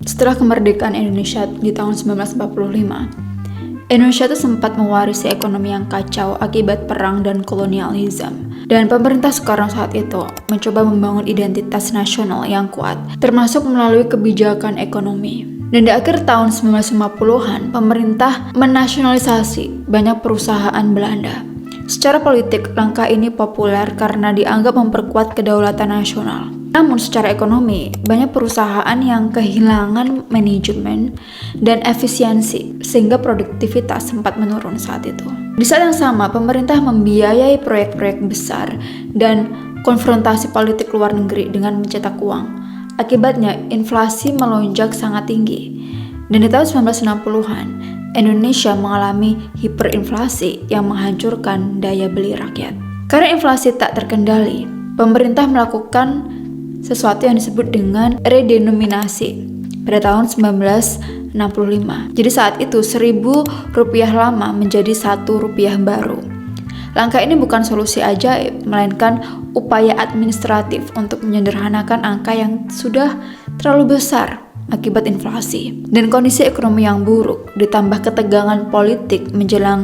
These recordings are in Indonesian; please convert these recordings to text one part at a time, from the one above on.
Setelah kemerdekaan Indonesia di tahun 1945, Indonesia itu sempat mewarisi ekonomi yang kacau akibat perang dan kolonialisme. Dan pemerintah Soekarno saat itu mencoba membangun identitas nasional yang kuat, termasuk melalui kebijakan ekonomi. Dan di akhir tahun 1950-an, pemerintah menasionalisasi banyak perusahaan Belanda. Secara politik, langkah ini populer karena dianggap memperkuat kedaulatan nasional. Namun secara ekonomi, banyak perusahaan yang kehilangan manajemen dan efisiensi sehingga produktivitas sempat menurun saat itu. Di saat yang sama, pemerintah membiayai proyek-proyek besar dan konfrontasi politik luar negeri dengan mencetak uang. Akibatnya, inflasi melonjak sangat tinggi. Dan di tahun 1960-an, Indonesia mengalami hiperinflasi yang menghancurkan daya beli rakyat. Karena inflasi tak terkendali, pemerintah melakukan sesuatu yang disebut dengan redenominasi pada tahun 1965. Jadi saat itu 1.000 rupiah lama menjadi 1 rupiah baru. Langkah ini bukan solusi ajaib, melainkan upaya administratif untuk menyederhanakan angka yang sudah terlalu besar akibat inflasi. Dan kondisi ekonomi yang buruk ditambah ketegangan politik menjelang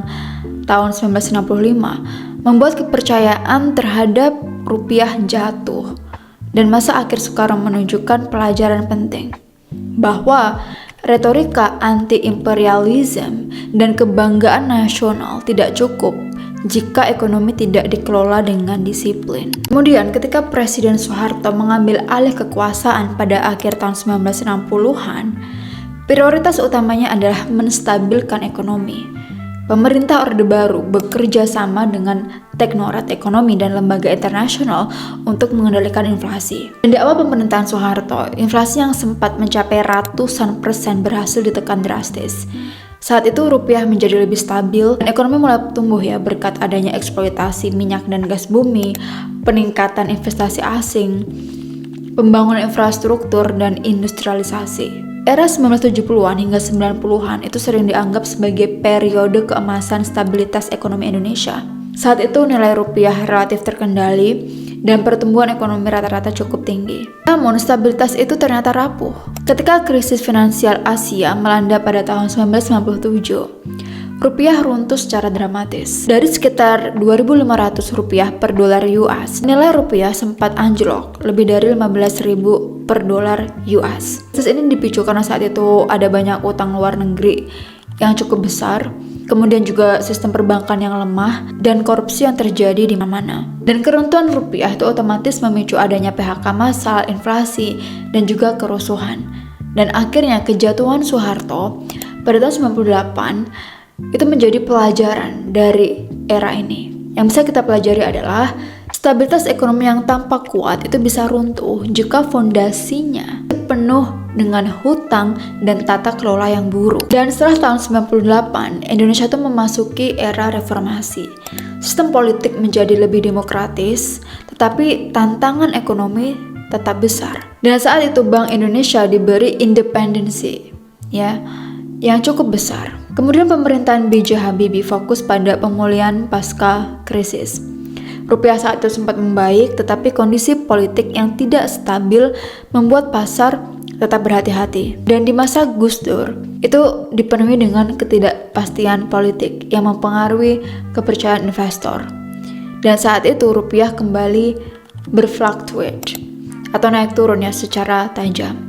tahun 1965 membuat kepercayaan terhadap rupiah jatuh. Dan masa akhir Soekarno menunjukkan pelajaran penting bahwa retorika anti-imperialisme dan kebanggaan nasional tidak cukup jika ekonomi tidak dikelola dengan disiplin. Kemudian ketika Presiden Soeharto mengambil alih kekuasaan pada akhir tahun 1960-an, prioritas utamanya adalah menstabilkan ekonomi. Pemerintah Orde Baru bekerja sama dengan teknorat ekonomi dan lembaga internasional untuk mengendalikan inflasi. Dan di awal pemerintahan Soeharto, inflasi yang sempat mencapai ratusan persen berhasil ditekan drastis. Saat itu rupiah menjadi lebih stabil dan ekonomi mulai tumbuh ya berkat adanya eksploitasi minyak dan gas bumi, peningkatan investasi asing, pembangunan infrastruktur dan industrialisasi. Era 1970-an hingga 90-an itu sering dianggap sebagai periode keemasan stabilitas ekonomi Indonesia. Saat itu nilai rupiah relatif terkendali dan pertumbuhan ekonomi rata-rata cukup tinggi. Namun stabilitas itu ternyata rapuh. Ketika krisis finansial Asia melanda pada tahun 1997, rupiah runtuh secara dramatis. Dari sekitar 2.500 rupiah per dolar US, nilai rupiah sempat anjlok lebih dari 15.000 per dolar US. Krisis ini dipicu karena saat itu ada banyak utang luar negeri yang cukup besar, kemudian juga sistem perbankan yang lemah, dan korupsi yang terjadi di mana-mana. Dan keruntuhan rupiah itu otomatis memicu adanya PHK massal, inflasi, dan juga kerusuhan. Dan akhirnya kejatuhan Soeharto pada tahun 98 itu menjadi pelajaran dari era ini. Yang bisa kita pelajari adalah stabilitas ekonomi yang tampak kuat itu bisa runtuh jika fondasinya penuh dengan hutang dan tata kelola yang buruk. Dan setelah tahun 98, Indonesia itu memasuki era reformasi. Sistem politik menjadi lebih demokratis, tetapi tantangan ekonomi tetap besar. Dan saat itu Bank Indonesia diberi independensi, yang cukup besar. Kemudian pemerintahan B.J. Habibie fokus pada pemulihan pasca krisis. Rupiah saat itu sempat membaik, tetapi kondisi politik yang tidak stabil membuat pasar tetap berhati-hati. Dan di masa Gus Dur, itu dipenuhi dengan ketidakpastian politik yang mempengaruhi kepercayaan investor. Dan saat itu rupiah kembali berfluctuate atau naik turunnya secara tajam.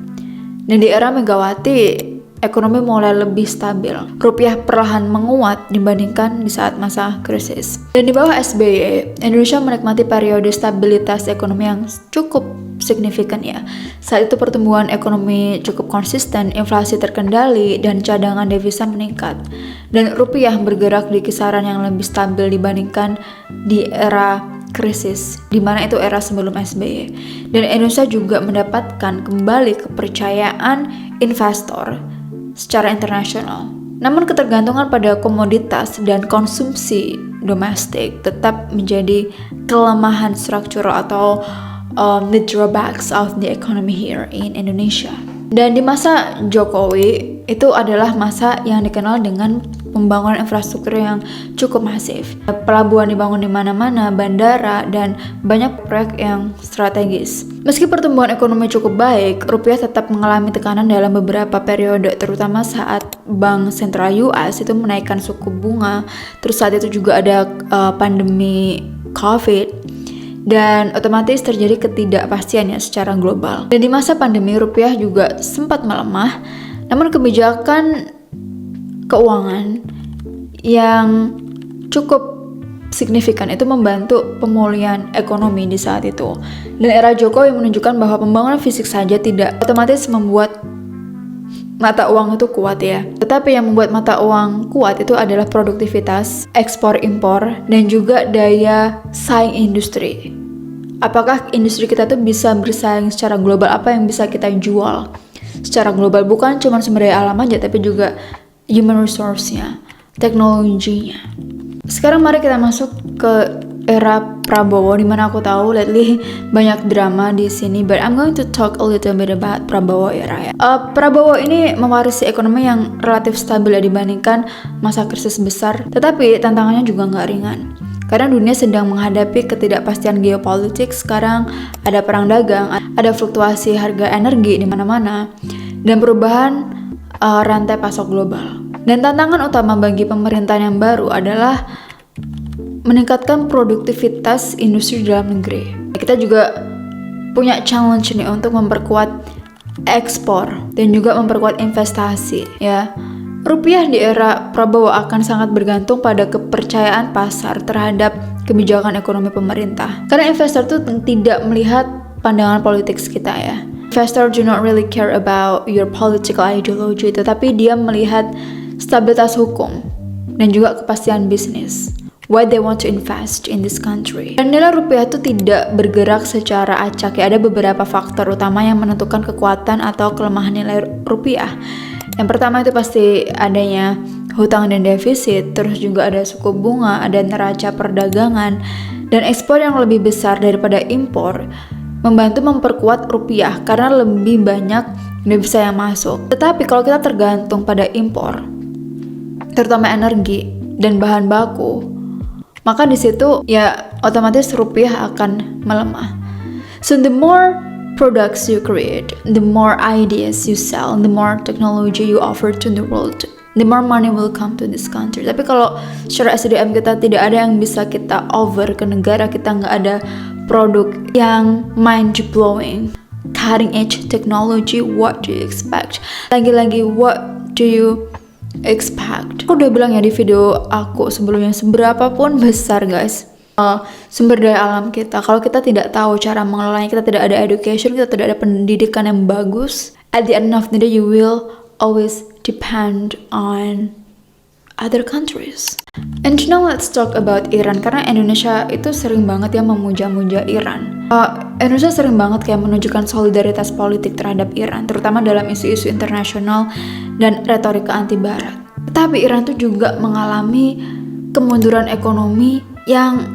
Dan di era Megawati, ekonomi mulai lebih stabil. Rupiah perlahan menguat dibandingkan di saat masa krisis. Dan di bawah SBY, Indonesia menikmati periode stabilitas ekonomi yang cukup signifikan ya. Saat itu pertumbuhan ekonomi cukup konsisten, inflasi terkendali, dan cadangan devisa meningkat. Dan rupiah bergerak di kisaran yang lebih stabil dibandingkan di era krisis, di mana itu era sebelum SBY. Dan Indonesia juga mendapatkan kembali kepercayaan investor secara internasional. Namun ketergantungan pada komoditas dan konsumsi domestik tetap menjadi kelemahan struktural atau the drawbacks of the economy here in Indonesia. Dan di masa Jokowi itu adalah masa yang dikenal dengan pembangunan infrastruktur yang cukup masif. Pelabuhan dibangun di mana-mana, bandara, dan banyak proyek yang strategis. Meski pertumbuhan ekonomi cukup baik, rupiah tetap mengalami tekanan dalam beberapa periode, terutama saat Bank Sentral US itu menaikkan suku bunga. Terus saat itu juga ada pandemi COVID, dan otomatis terjadi ketidakpastian ya secara global. Dan di masa pandemi rupiah juga sempat melemah, namun kebijakan keuangan yang cukup signifikan itu membantu pemulihan ekonomi di saat itu. Dan era Jokowi menunjukkan bahwa pembangunan fisik saja tidak otomatis membuat mata uang itu kuat ya. Tetapi yang membuat mata uang kuat itu adalah produktivitas, ekspor impor, dan juga daya saing industri. Apakah industri kita tuh bisa bersaing secara global? Apa yang bisa kita jual secara global? Bukan cuma sumber daya alam aja, tapi juga human resource-nya, teknologinya. Sekarang mari kita masuk ke era Prabowo, dimana aku tahu lately banyak drama di sini, but I'm going to talk a little bit about Prabowo era ya. Prabowo ini mewarisi ekonomi yang relatif stabil ya dibandingkan masa krisis besar, tetapi tantangannya juga nggak ringan. Karena dunia sedang menghadapi ketidakpastian geopolitik, sekarang ada perang dagang, ada fluktuasi harga energi di mana-mana, dan perubahan rantai pasok global. Dan tantangan utama bagi pemerintahan yang baru adalah meningkatkan produktivitas industri dalam negeri. Kita juga punya challenge nih untuk memperkuat ekspor dan juga memperkuat investasi ya. Rupiah di era Prabowo akan sangat bergantung pada kepercayaan pasar terhadap kebijakan ekonomi pemerintah. Karena investor tuh tidak melihat pandangan politik kita ya. Investor do not really care about your political ideology, tetapi dia melihat stabilitas hukum dan juga kepastian bisnis. Why they want to invest in this country. Dan nilai rupiah itu tidak bergerak secara acak ya. Ada beberapa faktor utama yang menentukan kekuatan atau kelemahan nilai rupiah. Yang pertama itu pasti adanya hutang dan defisit, terus juga ada suku bunga, ada neraca perdagangan, dan ekspor yang lebih besar daripada impor membantu memperkuat rupiah karena lebih banyak devisa yang masuk. Tetapi kalau kita tergantung pada impor, terutama energi dan bahan baku, maka di situ ya otomatis rupiah akan melemah. So the more products you create, the more ideas you sell, the more technology you offer to the world, the more money will come to this country. Tapi kalau secara SDM kita tidak ada yang bisa kita over ke negara, kita nggak ada produk yang mind blowing, cutting edge technology, what do you expect? Lagi-lagi what do you expect? Aku udah bilang ya di video aku sebelumnya, seberapa pun besar guys sumber daya alam kita, kalau kita tidak tahu cara mengelolanya, kita tidak ada education, kita tidak ada pendidikan yang bagus, at the end of the day you will always depend on other countries. And now let's talk about Iran, karena Indonesia itu sering banget ya memuja-muja Iran. Indonesia sering banget kayak menunjukkan solidaritas politik terhadap Iran, terutama dalam isu-isu internasional dan retorika anti barat. Tapi Iran tuh juga mengalami kemunduran ekonomi yang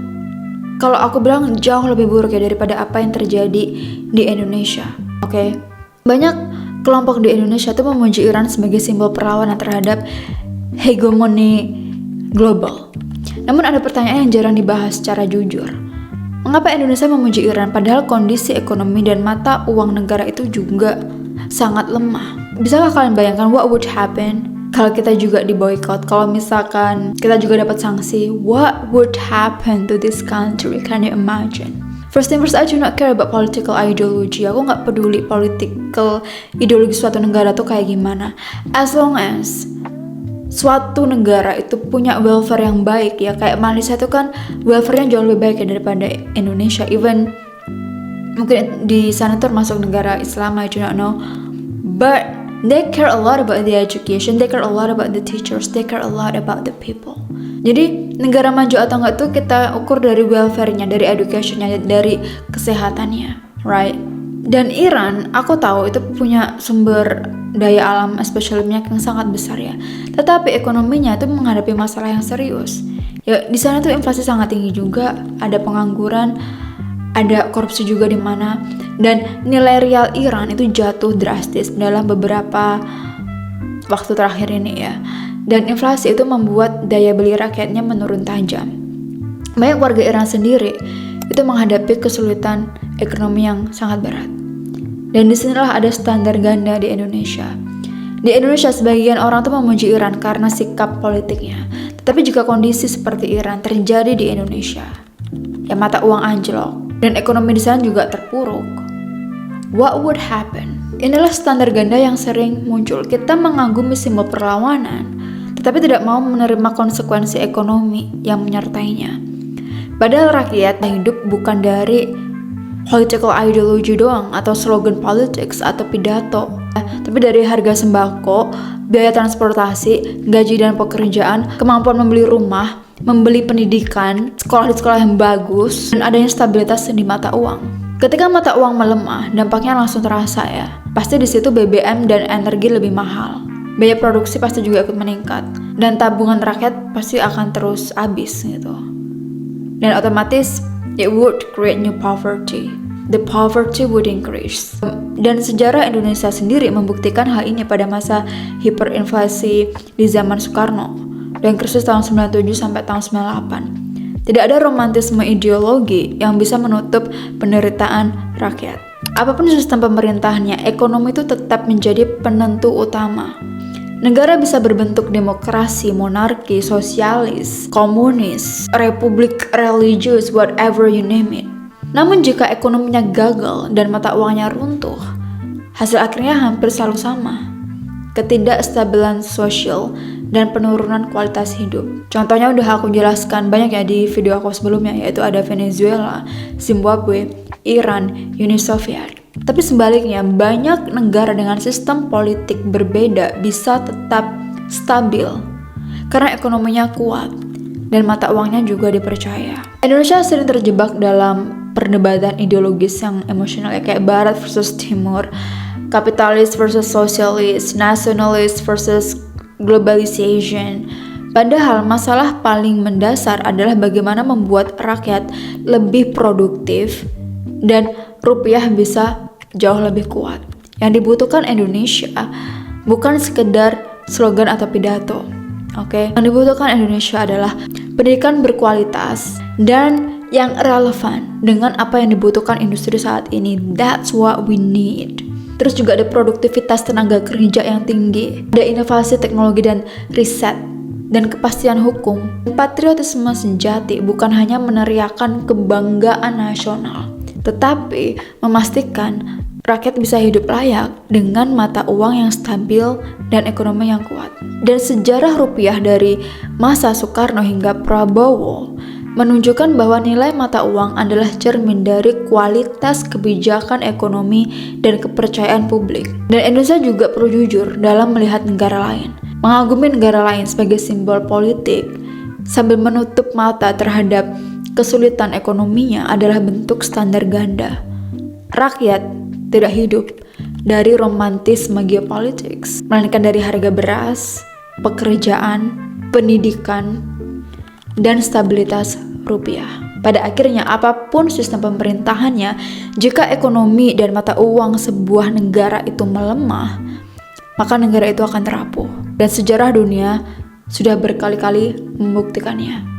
kalau aku bilang jauh lebih buruk ya daripada apa yang terjadi di Indonesia. Oke. Banyak kelompok di Indonesia tuh memuji Iran sebagai simbol perlawanan terhadap hegemoni global. Namun ada pertanyaan yang jarang dibahas secara jujur. Mengapa Indonesia memuji Iran padahal kondisi ekonomi dan mata uang negara itu juga sangat lemah? Bisakah kalian bayangkan what would happen kalau kita juga diboykot, kalau misalkan kita juga dapat sanksi, what would happen to this country? Can you imagine? First thing first, I do not care about political ideology. Aku nggak peduli political ideologi suatu negara tuh kayak gimana. As long as suatu negara itu punya welfare yang baik ya, kayak Malaysia itu kan welfare-nya jauh lebih baik ya daripada Indonesia. Even mungkin di sana termasuk negara Islam, I do not know, but they care a lot about the education, they care a lot about the teachers, they care a lot about the people. Jadi negara maju atau enggak tuh kita ukur dari welfare-nya, dari education-nya, dari kesehatannya, right? Dan Iran, aku tahu itu punya sumber daya alam, especially minyak yang sangat besar ya. Tetapi ekonominya itu menghadapi masalah yang serius. Ya di sana tuh inflasi sangat tinggi juga, ada pengangguran, ada korupsi juga di mana, dan nilai rial Iran itu jatuh drastis dalam beberapa waktu terakhir ini ya. Dan inflasi itu membuat daya beli rakyatnya menurun tajam. Banyak warga Iran sendiri itu menghadapi kesulitan ekonomi yang sangat berat. Dan disinilah ada standar ganda di Indonesia. Di Indonesia sebagian orang tuh memuji Iran karena sikap politiknya. Tetapi jika kondisi seperti Iran terjadi di Indonesia, ya mata uang anjlok dan ekonomi di sana juga terpuruk, what would happen? Inilah standar ganda yang sering muncul. Kita mengagumi simbol perlawanan, tetapi tidak mau menerima konsekuensi ekonomi yang menyertainya. Padahal rakyat hidup bukan dari political ideology doang atau slogan politics atau pidato, tapi dari harga sembako, biaya transportasi, gaji dan pekerjaan, kemampuan membeli rumah, membeli pendidikan, sekolah di sekolah yang bagus, dan adanya stabilitas di mata uang. Ketika mata uang melemah, dampaknya langsung terasa ya. Pasti di situ BBM dan energi lebih mahal. Biaya produksi pasti juga ikut meningkat, dan tabungan rakyat pasti akan terus habis gitu. Dan otomatis it would create new poverty. The poverty would increase. Dan sejarah Indonesia sendiri membuktikan hal ini pada masa hiperinflasi di zaman Soekarno dan krisis tahun 97 sampai tahun 98. Tidak ada romantisme ideologi yang bisa menutup penderitaan rakyat. Apapun sistem pemerintahannya, ekonomi itu tetap menjadi penentu utama. Negara bisa berbentuk demokrasi, monarki, sosialis, komunis, republik religius, whatever you name it. Namun jika ekonominya gagal dan mata uangnya runtuh, hasil akhirnya hampir selalu sama. Ketidakstabilan sosial dan penurunan kualitas hidup. Contohnya udah aku jelaskan banyak ya di video aku sebelumnya, yaitu ada Venezuela, Zimbabwe, Iran, Uni Soviet. Tapi sebaliknya, banyak negara dengan sistem politik berbeda bisa tetap stabil karena ekonominya kuat dan mata uangnya juga dipercaya. Indonesia sering terjebak dalam perdebatan ideologis yang emosional ya, kayak Barat versus Timur, kapitalis versus sosialis, nasionalis versus globalization. Padahal masalah paling mendasar adalah bagaimana membuat rakyat lebih produktif dan rupiah bisa jauh lebih kuat. Yang dibutuhkan Indonesia bukan sekedar slogan atau pidato. Oke, yang dibutuhkan Indonesia adalah pendidikan berkualitas dan yang relevan dengan apa yang dibutuhkan industri saat ini. That's what we need. Terus juga ada produktivitas tenaga kerja yang tinggi, ada inovasi teknologi dan riset, dan kepastian hukum. Patriotisme sejati bukan hanya meneriakan kebanggaan nasional, tetapi memastikan rakyat bisa hidup layak dengan mata uang yang stabil dan ekonomi yang kuat. Dan sejarah rupiah dari masa Soekarno hingga Prabowo menunjukkan bahwa nilai mata uang adalah cermin dari kualitas kebijakan ekonomi dan kepercayaan publik. Dan Indonesia juga perlu jujur dalam melihat negara lain. Mengagumi negara lain sebagai simbol politik sambil menutup mata terhadap kesulitan ekonominya adalah bentuk standar ganda. Rakyat tidak hidup dari romantisme geopolitics, melainkan dari harga beras, pekerjaan, pendidikan, dan stabilitas rupiah. Pada akhirnya, apapun sistem pemerintahannya, jika ekonomi dan mata uang sebuah negara itu melemah, maka negara itu akan terapuh. Dan sejarah dunia sudah berkali-kali membuktikannya.